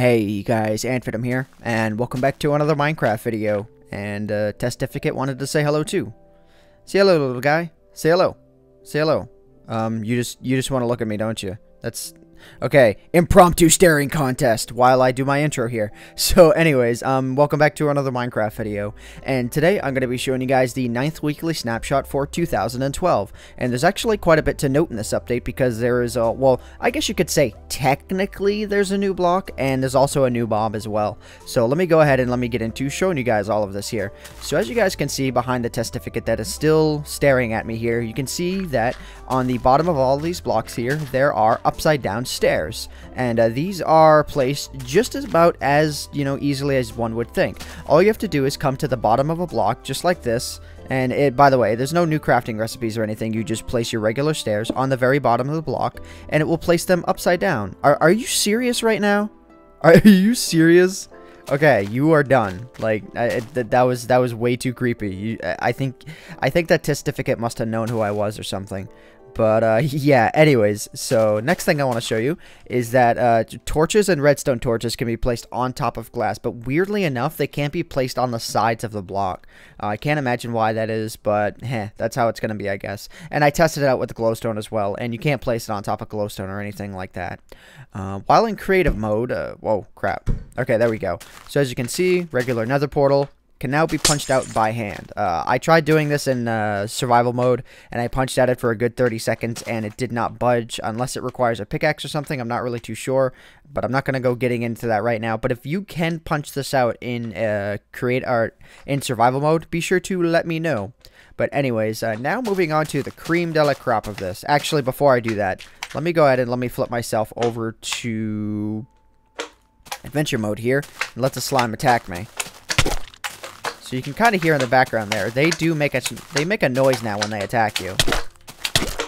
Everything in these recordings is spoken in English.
Hey guys, AntVenom here, and welcome back to another Minecraft video. And Testificate wanted to say hello too. Say hello, little guy. Say hello. Say hello. You just want to look at me, don't you? That's okay. Impromptu staring contest while I do my intro here. So, anyways, welcome back to another Minecraft video. And today I'm going to be showing you guys the 9th weekly snapshot for 2012. And there's actually quite a bit to note in this update because there is a, well, I guess you could say technically there's a new block and there's also a new mob as well. So let me go ahead and let me get into showing you guys all of this here. So as you guys can see behind the Testificate that is still staring at me here, you can see that on the bottom of all these blocks here, there are upside down stairs, and these are placed just about as, easily as one would think. All you have to do is come to the bottom of a block just like this, and by the way, there's no new crafting recipes or anything. You just place your regular stairs on the very bottom of the block, and it will place them upside down. Are you serious right now? Are you serious? Okay, you are done. Like, that was way too creepy. I think that Testificate must have known who I was or something. But, yeah, anyways, so next thing I want to show you is that torches and redstone torches can be placed on top of glass, but weirdly enough, they can't be placed on the sides of the block. I can't imagine why that is, but, that's how it's going to be, I guess. And I tested it out with the glowstone as well, and you can't place it on top of glowstone or anything like that. While in creative mode, whoa, crap. Okay, there we go. So as you can see, regular nether portal can now be punched out by hand. I tried doing this in survival mode, and I punched at it for a good 30 seconds, and it did not budge unless it requires a pickaxe or something. I'm not really too sure, but I'm not going to go getting into that right now. But if you can punch this out in in survival mode, be sure to let me know. But anyways, now moving on to the cream de la crop of this. Actually, before I do that, let me go ahead and let me flip myself over to adventure mode here, and let the slime attack me. So you can kind of hear in the background there. They make a noise now when they attack you.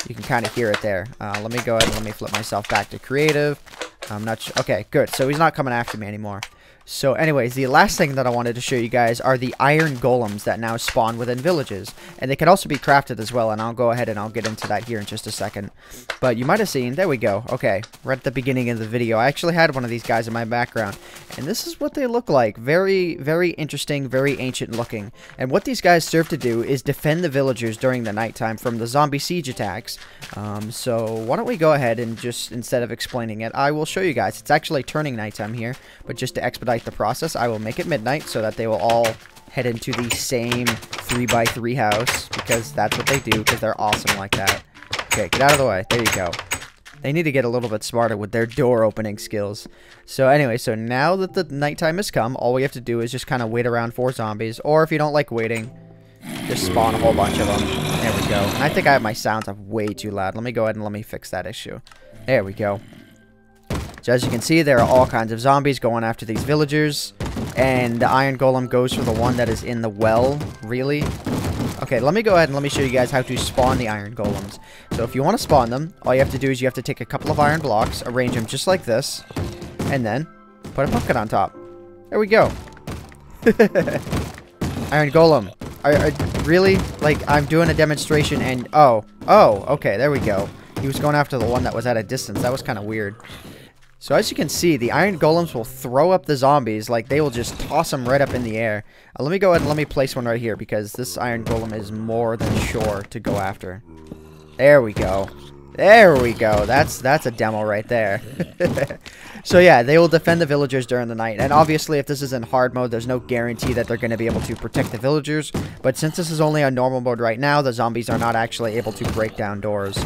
You can kind of hear it there. Let me go ahead and let me flip myself back to creative. I'm not sure. Okay, good. So he's not coming after me anymore. So anyways, the last thing that I wanted to show you guys are the iron golems that now spawn within villages. And they can also be crafted as well, and I'll go ahead and I'll get into that here in just a second. But you might have seen, there we go. Okay, right at the beginning of the video, I actually had one of these guys in my background. And this is what they look like. Very, very interesting, very ancient looking. And what these guys serve to do is defend the villagers during the nighttime from the zombie siege attacks. So why don't we go ahead and just, instead of explaining it, I will show you guys. It's actually turning nighttime here, but just to expedite the process, I will make it midnight so that they will all head into the same 3x3 house, because that's what they do, because they're awesome like that. Okay, get out of the way. There you go. They need to get a little bit smarter with their door opening skills. So anyway, so now that the nighttime has come, all we have to do is just kind of wait around for zombies, or if you don't like waiting, just spawn a whole bunch of them. There we go. And I think I have my sounds up way too loud. Let me go ahead and let me fix that issue. There we go. So as you can see, there are all kinds of zombies going after these villagers. And the iron golem goes for the one that is in the well. Really? Okay, let me go ahead and let me show you guys how to spawn the iron golems. So if you want to spawn them, all you have to do is you have to take a couple of iron blocks, arrange them just like this, and then put a bucket on top. There we go. Iron golem. Really? Like, I'm doing a demonstration and... Oh, okay, there we go. He was going after the one that was at a distance. That was kind of weird. So as you can see, the iron golems will throw up the zombies, like they will just toss them right up in the air. Let me go ahead and let me place one right here, because this iron golem is more than sure to go after. There we go. There we go. That's a demo right there. So yeah, they will defend the villagers during the night. And obviously, if this is in hard mode, there's no guarantee that they're going to be able to protect the villagers. But since this is only on normal mode right now, the zombies are not actually able to break down doors.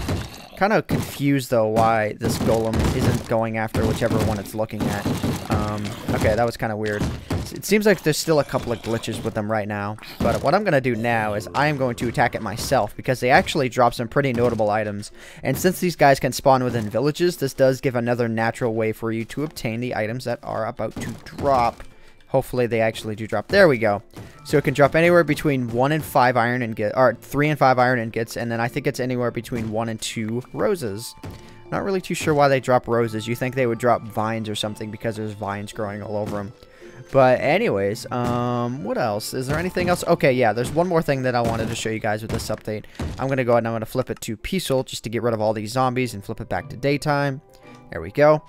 Kind of confused though why this golem isn't going after whichever one it's looking at. Okay, that was kind of weird. It seems like there's still a couple of glitches with them right now. But what I'm going to do now is I am going to attack it myself, because they actually drop some pretty notable items. And since these guys can spawn within villages, this does give another natural way for you to obtain the items that are about to drop. Hopefully they actually do drop. There we go. So it can drop anywhere between 1 and 5 iron ingots, or 3 and 5 iron ingots, and then I think it's anywhere between 1 and 2 roses. Not really too sure why they drop roses. You think they would drop vines or something because there's vines growing all over them. But anyways, what else? Is there anything else? Okay, yeah, there's one more thing that I wanted to show you guys with this update. I'm going to go ahead and I'm going to flip it to peaceful just to get rid of all these zombies and flip it back to daytime. There we go.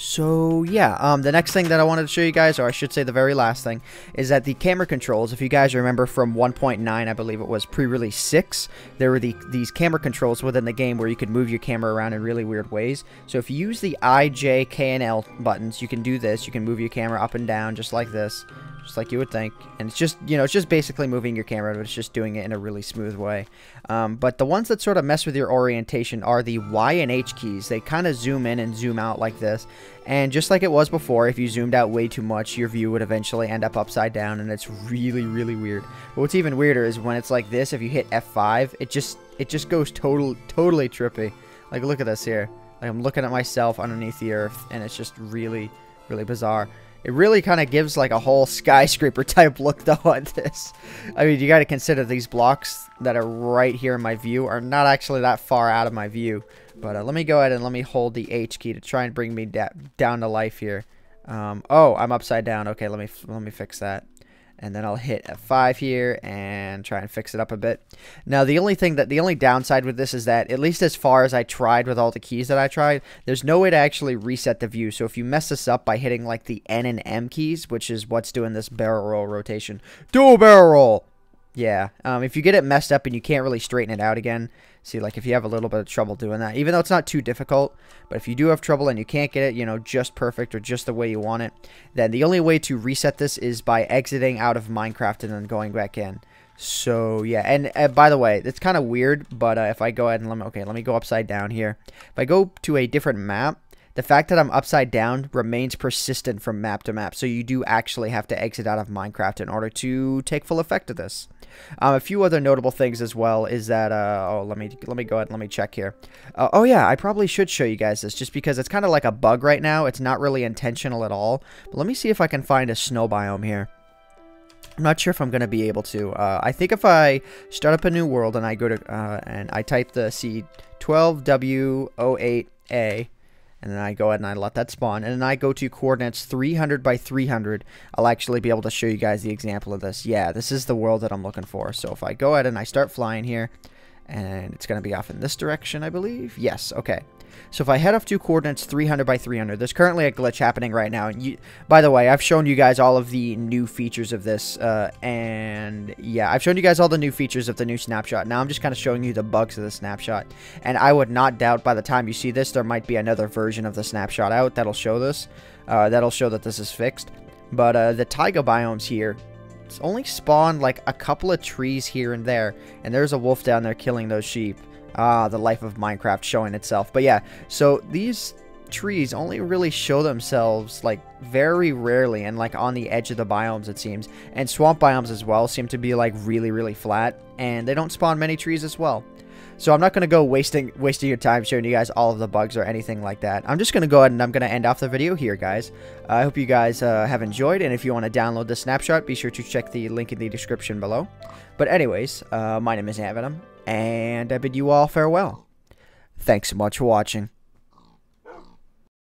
So yeah, the next thing that I wanted to show you guys, or I should say the very last thing, is that the camera controls, if you guys remember from 1.9, I believe it was pre-release 6, there were these camera controls within the game where you could move your camera around in really weird ways. So if you use the I, J, K, and L buttons, you can do this. You can move your camera up and down just like this, just like you would think. And it's just, you know, it's just basically moving your camera, but it's just doing it in a really smooth way. But the ones that sort of mess with your orientation are the Y and H keys. They kind of zoom in and zoom out like this. And just like it was before, if you zoomed out way too much, your view would eventually end up upside down, and it's really, really weird. But what's even weirder is when it's like this, if you hit F5, it just goes totally trippy. Like, look at this here. Like, I'm looking at myself underneath the earth, and it's just really, really bizarre. It really kind of gives like a whole skyscraper type look though on this. I mean, you got to consider these blocks that are right here in my view are not actually that far out of my view. But let me go ahead and let me hold the H key to try and bring me down to life here. Oh, I'm upside down. Okay, let me fix that. And then I'll hit F5 here and try and fix it up a bit. Now, the only downside with this is that, at least as far as I tried with all the keys that I tried, there's no way to actually reset the view. So if you mess this up by hitting like the N and M keys, which is what's doing this barrel roll rotation, do a barrel roll. Yeah, if you get it messed up and you can't really straighten it out again, see, like if you have a little bit of trouble doing that, even though it's not too difficult, but if you do have trouble and you can't get it, you know, just perfect or just the way you want it, then the only way to reset this is by exiting out of Minecraft and then going back in. So yeah, and by the way, it's kind of weird, but if I go ahead and let me go upside down here. If I go to a different map, the fact that I'm upside down remains persistent from map to map, so you do actually have to exit out of Minecraft in order to take full effect of this. A few other notable things as well is that, oh, let me go ahead and let me check here. Oh yeah, I probably should show you guys this just because it's kind of like a bug right now. It's not really intentional at all. But let me see if I can find a snow biome here. I'm not sure if I'm going to be able to. I think if I start up a new world and I go to, and I type the C12W08A, and then I go ahead and I let that spawn, and then I go to coordinates 300 by 300, I'll actually be able to show you guys the example of this. Yeah, this is the world that I'm looking for. So if I go ahead and I start flying here, and it's going to be off in this direction, I believe. Yes, okay. So if I head off to coordinates 300 by 300, there's currently a glitch happening right now. And by the way, I've shown you guys all of the new features of this, and yeah, I've shown you guys all the new features of the new snapshot. Now I'm just kind of showing you the bugs of the snapshot. And I would not doubt by the time you see this, there might be another version of the snapshot out that'll show this. That'll show that this is fixed. But the taiga biomes here, it's only spawned like a couple of trees here and there, and there's a wolf down there killing those sheep. Ah, the life of Minecraft showing itself. But yeah, so these trees only really show themselves like very rarely and like on the edge of the biomes, it seems. And swamp biomes as well seem to be like really flat, and they don't spawn many trees as well. So I'm not going to go wasting your time showing you guys all of the bugs or anything like that. I'm just going to go ahead and I'm going to end off the video here, guys. I hope you guys have enjoyed, and if you want to download the snapshot, be sure to check the link in the description below. But anyways, my name is AntVenom, and I bid you all farewell. Thanks so much for watching.